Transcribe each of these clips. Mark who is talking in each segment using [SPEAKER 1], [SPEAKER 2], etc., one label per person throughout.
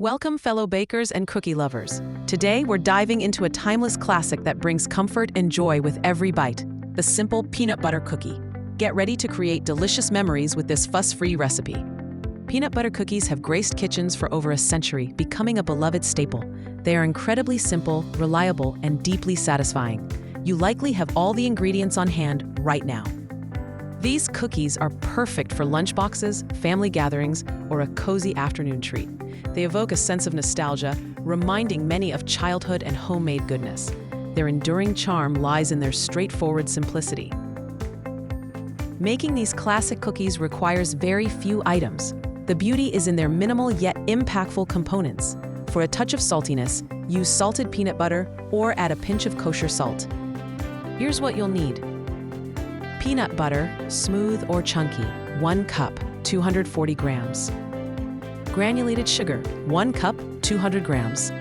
[SPEAKER 1] Welcome, fellow bakers and cookie lovers. Today, we're diving into a timeless classic that brings comfort and joy with every bite, the simple peanut butter cookie. Get ready to create delicious memories with this fuss-free recipe. Peanut butter cookies have graced kitchens for over a century, becoming a beloved staple. They are incredibly simple, reliable, and deeply satisfying. You likely have all the ingredients on hand right now. These cookies are perfect for lunchboxes, family gatherings, or a cozy afternoon treat. They evoke a sense of nostalgia, reminding many of childhood and homemade goodness. Their enduring charm lies in their straightforward simplicity. Making these classic cookies requires very few items. The beauty is in their minimal yet impactful components. For a touch of saltiness, use salted peanut butter or add a pinch of kosher salt. Here's what you'll need. Peanut butter, smooth or chunky, 1 cup, 240 grams. Granulated sugar, 1 cup, 200 grams.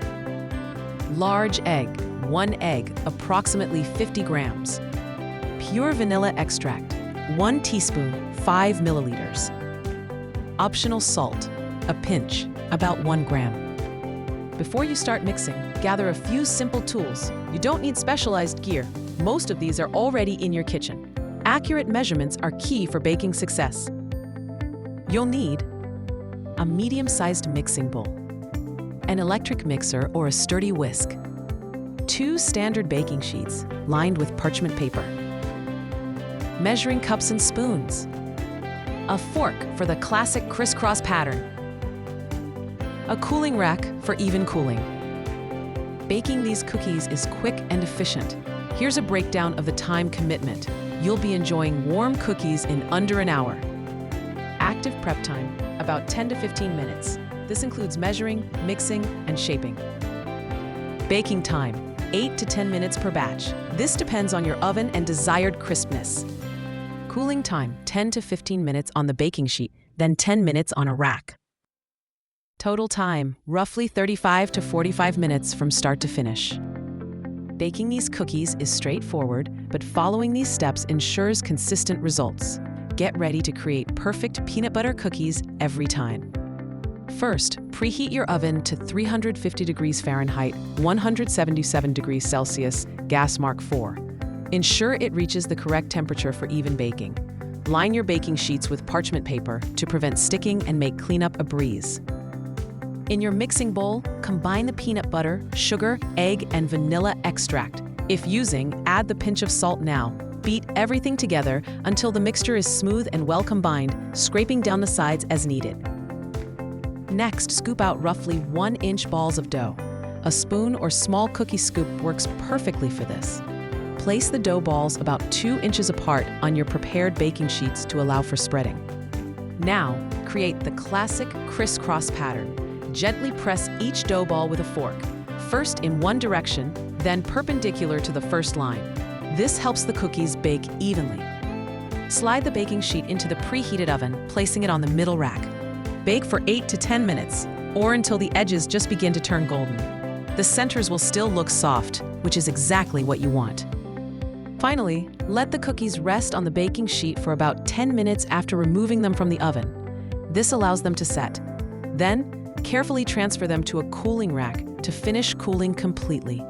[SPEAKER 1] Large egg, 1 egg, approximately 50 grams. Pure vanilla extract, 1 teaspoon, 5 milliliters. Optional salt, a pinch, about 1 gram. Before you start mixing, gather a few simple tools. You don't need specialized gear. Most of these are already in your kitchen. Accurate measurements are key for baking success. You'll need a medium-sized mixing bowl, an electric mixer or a sturdy whisk, 2 standard baking sheets lined with parchment paper, measuring cups and spoons, a fork for the classic crisscross pattern, a cooling rack for even cooling. Baking these cookies is quick and efficient. Here's a breakdown of the time commitment. You'll be enjoying warm cookies in under an hour. Active prep time, about 10 to 15 minutes. This includes measuring, mixing, and shaping. Baking time, 8 to 10 minutes per batch. This depends on your oven and desired crispness. Cooling time, 10 to 15 minutes on the baking sheet, then 10 minutes on a rack. Total time, roughly 35 to 45 minutes from start to finish. Baking these cookies is straightforward, but following these steps ensures consistent results. Get ready to create perfect peanut butter cookies every time. First, preheat your oven to 350 degrees Fahrenheit, 177 degrees Celsius, gas mark 4. Ensure it reaches the correct temperature for even baking. Line your baking sheets with parchment paper to prevent sticking and make cleanup a breeze. In your mixing bowl, combine the peanut butter, sugar, egg, and vanilla extract. If using, add the pinch of salt now. Beat everything together until the mixture is smooth and well combined, scraping down the sides as needed. Next, scoop out roughly 1-inch balls of dough. A spoon or small cookie scoop works perfectly for this. Place the dough balls about 2 inches apart on your prepared baking sheets to allow for spreading. Now, create the classic crisscross pattern. Gently press each dough ball with a fork, first in one direction, then perpendicular to the first line. This helps the cookies bake evenly. Slide the baking sheet into the preheated oven, placing it on the middle rack. Bake for 8 to 10 minutes, or until the edges just begin to turn golden. The centers will still look soft, which is exactly what you want. Finally, let the cookies rest on the baking sheet for about 10 minutes after removing them from the oven. This allows them to set. Then, carefully transfer them to a cooling rack to finish cooling completely.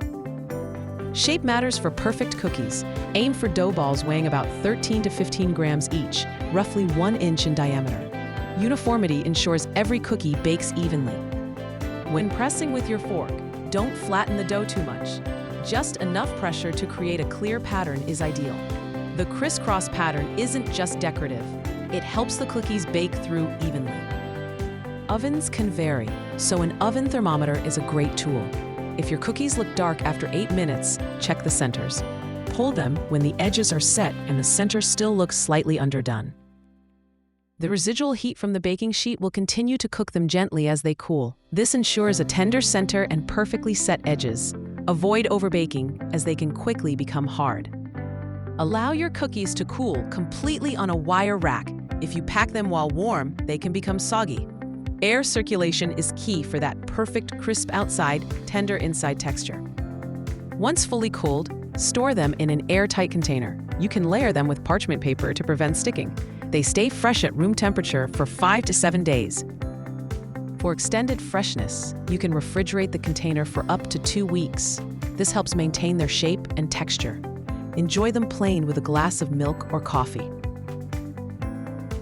[SPEAKER 1] Shape matters for perfect cookies. Aim for dough balls weighing about 13 to 15 grams each, roughly 1 inch in diameter. Uniformity ensures every cookie bakes evenly. When pressing with your fork, don't flatten the dough too much. Just enough pressure to create a clear pattern is ideal. The crisscross pattern isn't just decorative. It helps the cookies bake through evenly. Ovens can vary, so an oven thermometer is a great tool. If your cookies look dark after 8 minutes, check the centers. Pull them when the edges are set and the center still looks slightly underdone. The residual heat from the baking sheet will continue to cook them gently as they cool. This ensures a tender center and perfectly set edges. Avoid overbaking, as they can quickly become hard. Allow your cookies to cool completely on a wire rack. If you pack them while warm, they can become soggy. Air circulation is key for that perfect crisp outside, tender inside texture. Once fully cooled, store them in an airtight container. You can layer them with parchment paper to prevent sticking. They stay fresh at room temperature for 5 to 7 days. For extended freshness, you can refrigerate the container for up to 2 weeks. This helps maintain their shape and texture. Enjoy them plain with a glass of milk or coffee.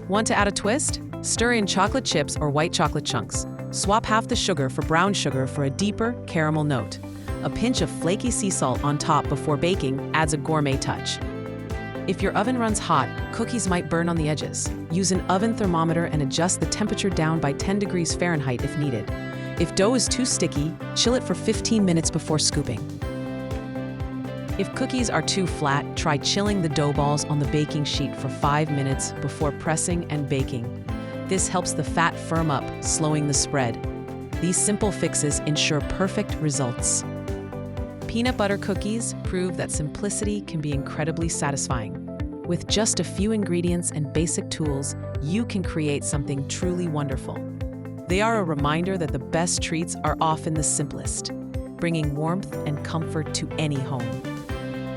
[SPEAKER 1] Want to add a twist? Stir in chocolate chips or white chocolate chunks. Swap half the sugar for brown sugar for a deeper caramel note. A pinch of flaky sea salt on top before baking adds a gourmet touch. If your oven runs hot, cookies might burn on the edges. Use an oven thermometer and adjust the temperature down by 10 degrees Fahrenheit if needed. If dough is too sticky, chill it for 15 minutes before scooping. If cookies are too flat, try chilling the dough balls on the baking sheet for 5 minutes before pressing and baking. This helps the fat firm up, slowing the spread. These simple fixes ensure perfect results. Peanut butter cookies prove that simplicity can be incredibly satisfying. With just a few ingredients and basic tools, you can create something truly wonderful. They are a reminder that the best treats are often the simplest, bringing warmth and comfort to any home.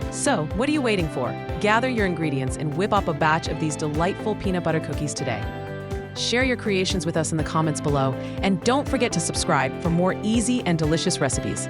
[SPEAKER 1] So, what are you waiting for? Gather your ingredients and whip up a batch of these delightful peanut butter cookies today. Share your creations with us in the comments below, and don't forget to subscribe for more easy and delicious recipes.